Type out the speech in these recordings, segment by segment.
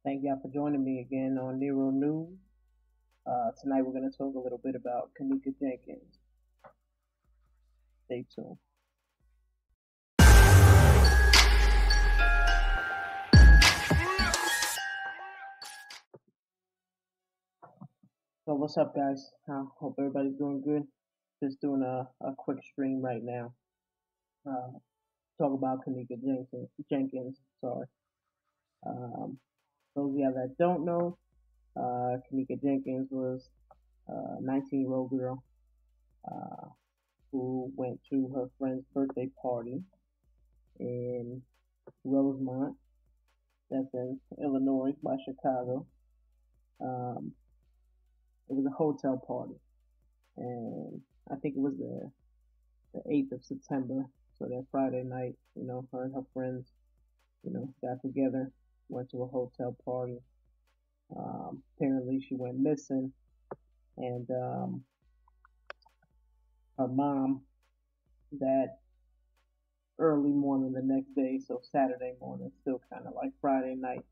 Thank y'all for joining me again on Niro News. Tonight we're going to talk a little bit about Kenneka Jenkins. Stay tuned. So what's up, guys? Hope everybody's doing good. Just doing a quick stream right now. Talk about Kenneka Jenkins. Sorry. Um, those of y'all that don't know, Kenneka Jenkins was a 19-year-old girl uh, who went to her friend's birthday party in Rosemont. That's in Illinois by Chicago. Um, it was a hotel party, and I think it was the 8th of September. So that Friday night, her and her friends, got together, went to a hotel party. Apparently, she went missing, and her mom that early morning the next day, so Saturday morning, still kind of like Friday night,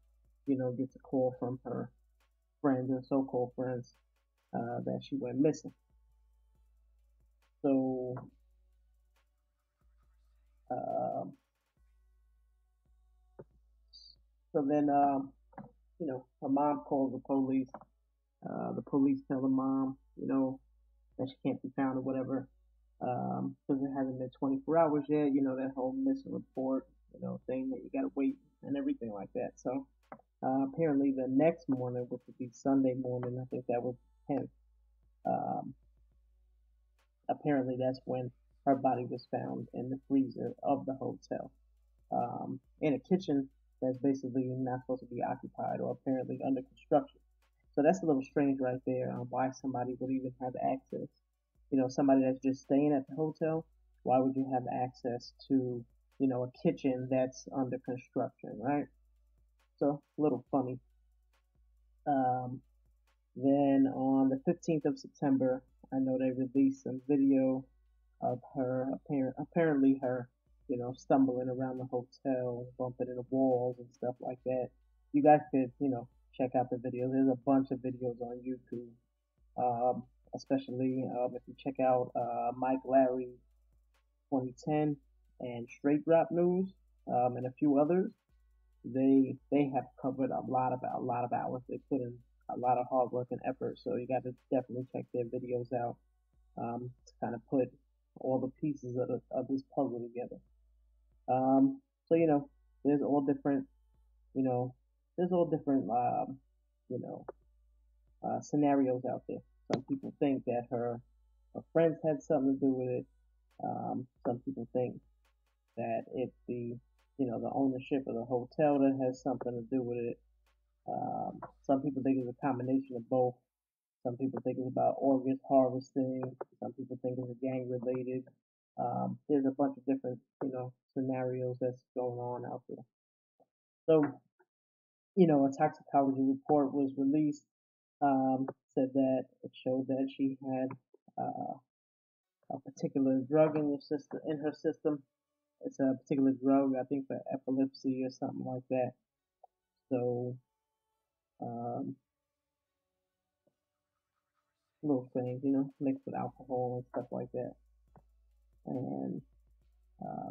gets a call from her friends and so-called friends that she went missing. So, uh, then, her mom calls the police. The police tell the mom, that she can't be found or whatever, because it hasn't been 24 hours yet. That whole missing report, thing that you gotta wait and everything like that. So, apparently the next morning, which would be Sunday morning, I think that was 10th. Um, Apparently that's when her body was found in the freezer of the hotel, in a kitchen that's basically not supposed to be occupied or apparently under construction. So that's a little strange right there on why somebody would even have access. Somebody that's just staying at the hotel, why would you have access to, a kitchen that's under construction, right? So a little funny. Um, then on the 15th of September, I know they released some video of her, apparently her, stumbling around the hotel, bumping into walls and stuff like that. You guys could, check out the videos. There's a bunch of videos on YouTube, especially if you check out Mike Larry 2010 and Straight Drop News, and a few others. They have covered a lot of hours. They put in a lot of hard work and effort. So you got to definitely check their videos out, to kind of put all the pieces of this puzzle together. So there's all different, you know, there's all different, you know, scenarios out there. Some people think that her friends had something to do with it. Some people think that it's the ownership of the hotel that has something to do with it. Some people think it's a combination of both. Some people think it's about organ harvesting. Some people think it's gang related. There's a bunch of different, scenarios that's going on out there. So, a toxicology report was released. Said that it showed that she had uh, a particular drug in her system. It's a particular drug, I think, for epilepsy or something like that. So, um, little things, mixed with alcohol and stuff like that. And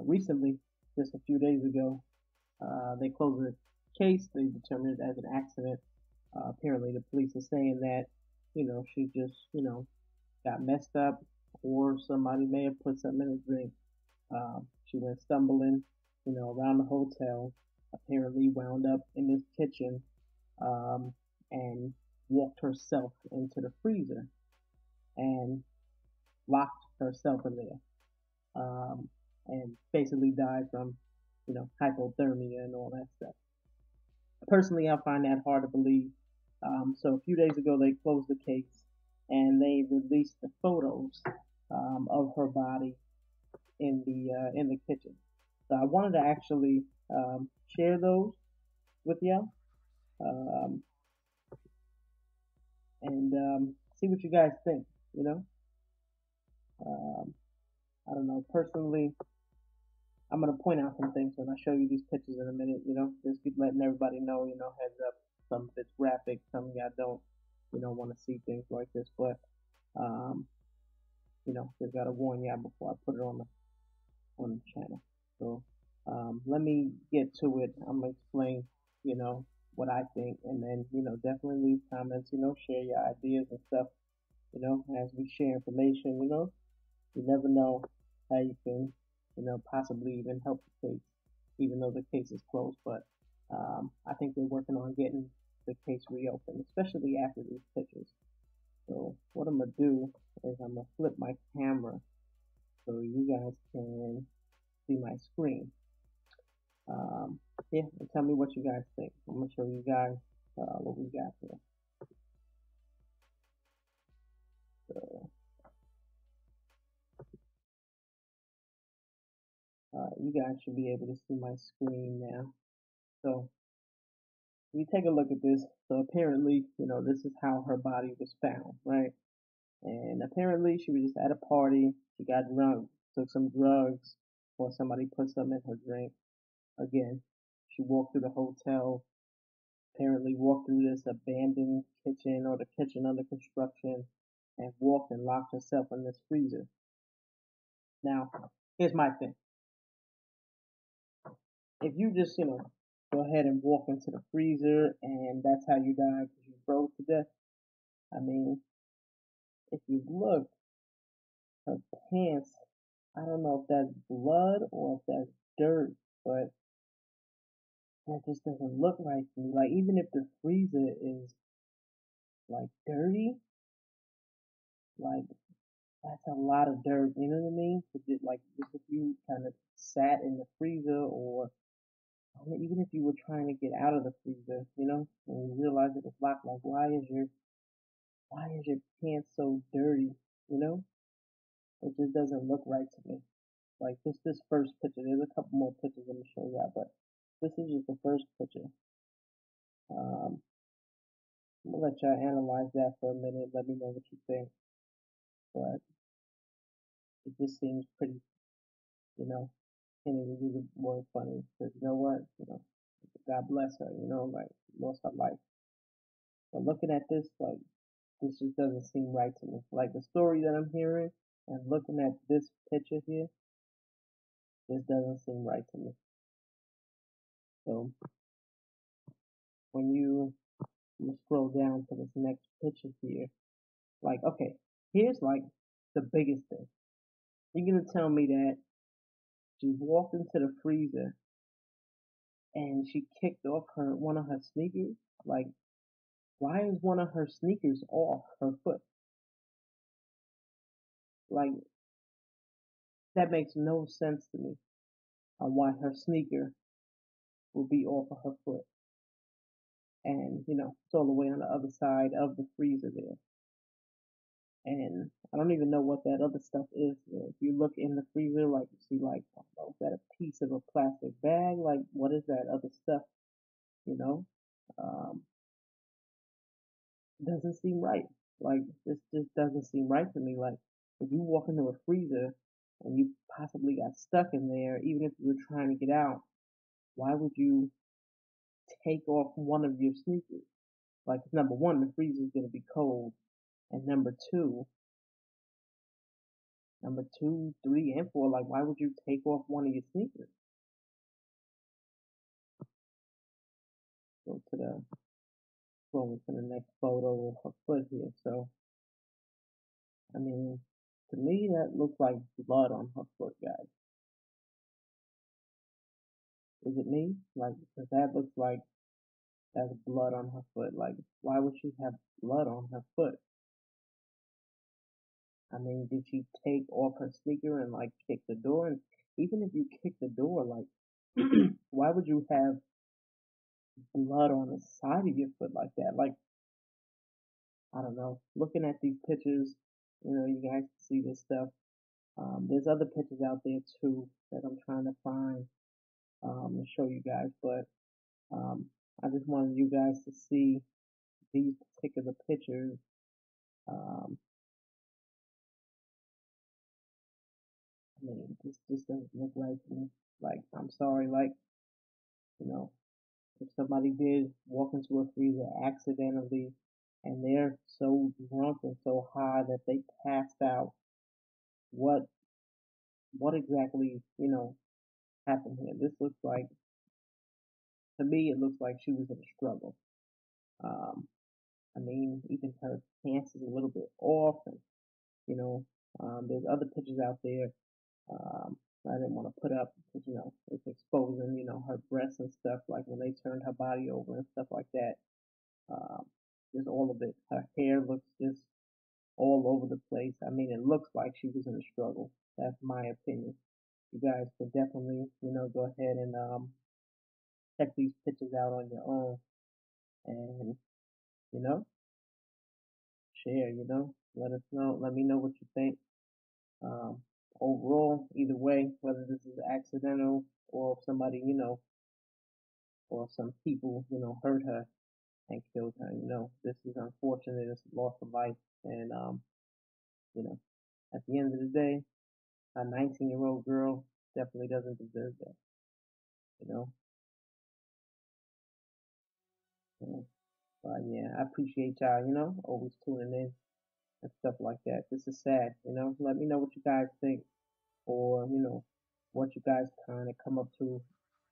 recently, just a few days ago, they closed the case. They determined it as an accident. Apparently, the police are saying that, she just, got messed up, or somebody may have put something in her drink. She went stumbling, around the hotel. Apparently, wound up in this kitchen, um, and walked herself into the freezer and locked herself in there, and basically died from, hypothermia and all that stuff. Personally, I find that hard to believe. So a few days ago, they closed the case and they released the photos, of her body in the kitchen. So I wanted to actually, share those with y'all, um, and see what you guys think. Um, I don't know. Personally, I'm gonna point out some things when I show you these pictures in a minute. Just keep letting everybody know. Heads up. some of it's graphic, some of y'all don't, want to see things like this. But um, just gotta warn y'all before I put it on the channel. So let me get to it. I'm gonna explain, you know, what I think, and then definitely leave comments. Share your ideas and stuff. As we share information. You never know how you can, possibly even help the case, even though the case is closed. But I think they're working on getting the case reopened, especially after these pictures. So what I'm gonna do is I'm gonna flip my camera so you guys can see my screen. Yeah, and tell me what you guys think. I'm gonna show you guys what we got here. So, you guys should be able to see my screen now. So you take a look at this. So apparently, this is how her body was found, right? And apparently she was just at a party. She got drunk, took some drugs, or somebody put some in her drink. Again, she walked through the hotel, apparently walked through this abandoned kitchen or the kitchen under construction, and walked and locked herself in this freezer. Now, here's my thing. If you just, go ahead and walk into the freezer and that's how you die because you froze to death, I mean, if you look, her pants, I don't know if that's blood or if that's dirt, but that just doesn't look right to me. Like, even if the freezer is, like, dirty, like, that's a lot of dirt, you know what I mean? Like, just if you kind of sat in the freezer or even if you were trying to get out of the freezer, and you realize it was locked, like, why is your pants so dirty, you know? It just doesn't look right to me. Like, just this first picture, there's a couple more pictures I'm gonna show you, but this is just the first picture. I'm gonna let y'all analyze that for a minute. Let me know what you think. But it just seems pretty, can't even use the word funny. Because you know what? God bless her, like, lost her life. But looking at this, like, this just doesn't seem right to me. Like, the story that I'm hearing and looking at this picture here, this doesn't seem right to me. So, when you scroll down to this next picture here, like, okay, here's like the biggest thing. You're gonna tell me that she walked into the freezer and she kicked off one of her sneakers? Like, why is one of her sneakers off her foot? Like, that makes no sense to me on why her sneaker will be off of her foot. And, it's all the way on the other side of the freezer there. And I don't even know what that other stuff is. If you look in the freezer, like, you see, like, I don't know, is that a piece of a plastic bag? Like, what is that other stuff? You know, um, doesn't seem right. Like, this just doesn't seem right to me. Like, if you walk into a freezer and you possibly got stuck in there, even if you were trying to get out, why would you take off one of your sneakers? Like, number one, the freezer is going to be cold, and number two, three, and four, like, why would you take off one of your sneakers? Go to the Going to the next photo of her foot here. So, I mean, to me, that looks like blood on her foot, guys. Is it me? Like, because that looks like that's blood on her foot. Like, why would she have blood on her foot? I mean, did she take off her sneaker and like kick the door? And even if you kick the door, like, why would you have blood on the side of your foot like that? Like, I don't know. Looking at these pictures, you guys can see this stuff. There's other pictures out there too that I'm trying to find and show you guys, but um, I just wanted you guys to see these particular pictures. Um, I mean, this just doesn't look right to me. Like, I'm sorry, like, you know, if somebody did walk into a freezer accidentally and they're so drunk and so high that they passed out, what what exactly, happened here? This looks like, to me, it looks like she was in a struggle. Um, I mean, even her pants is a little bit off, and you know, there's other pictures out there. I didn't want to put up because it's exposing her breasts and stuff, like when they turned her body over and stuff like that. Um, just all of it. Her hair looks just all over the place. I mean, it looks like she was in a struggle. That's my opinion. You guys can definitely, go ahead and check these pictures out on your own and, you know, share, let us know, let me know what you think. Um, Overall, either way, whether this is accidental or if somebody, or some people, hurt her and killed her, this is unfortunate. It's a loss of life. And, you know, at the end of the day, a 19-year-old girl definitely doesn't deserve that, you know. So, but yeah, I appreciate y'all, always tuning in and stuff like that. This is sad, Let me know what you guys think, or what you guys kind of come up to,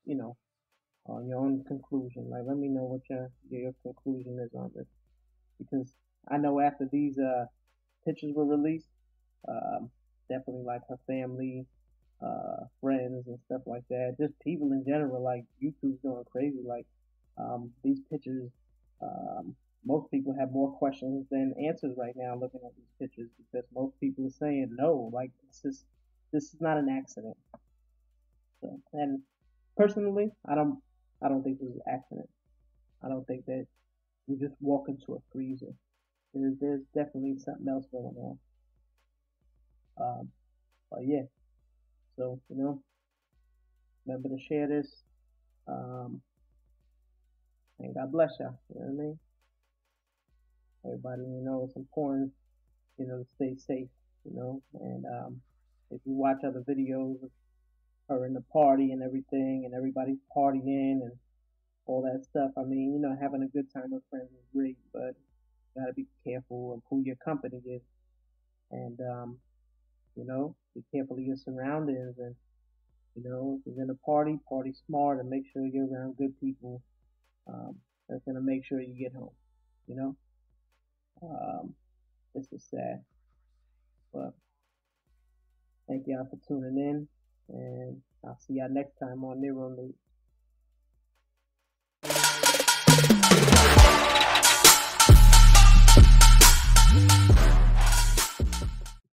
you know, on your own conclusion. Like, let me know what your conclusion is on this, because I know after these pictures were released, um, definitely like her family, friends and stuff like that, just people in general, like YouTube's going crazy. Like, these pictures, um, most people have more questions than answers right now looking at these pictures, because most people are saying no, like this is not an accident. So, and personally, I don't think this is an accident. I don't think that you just walk into a freezer. There's definitely something else going on. But yeah, so remember to share this. Um, and God bless y'all. You know what I mean? Everybody, it's important, to stay safe, and if you watch other videos of her in the party and everything, and everybody's partying and all that stuff, I mean, having a good time with friends is great, but you gotta be careful of who your company is, and be careful of your surroundings, and if you're in a party, party smart, and make sure you're around good people. That's gonna make sure you get home. You know, um, this is sad, but thank y'all for tuning in, and I'll see y'all next time on Niro News.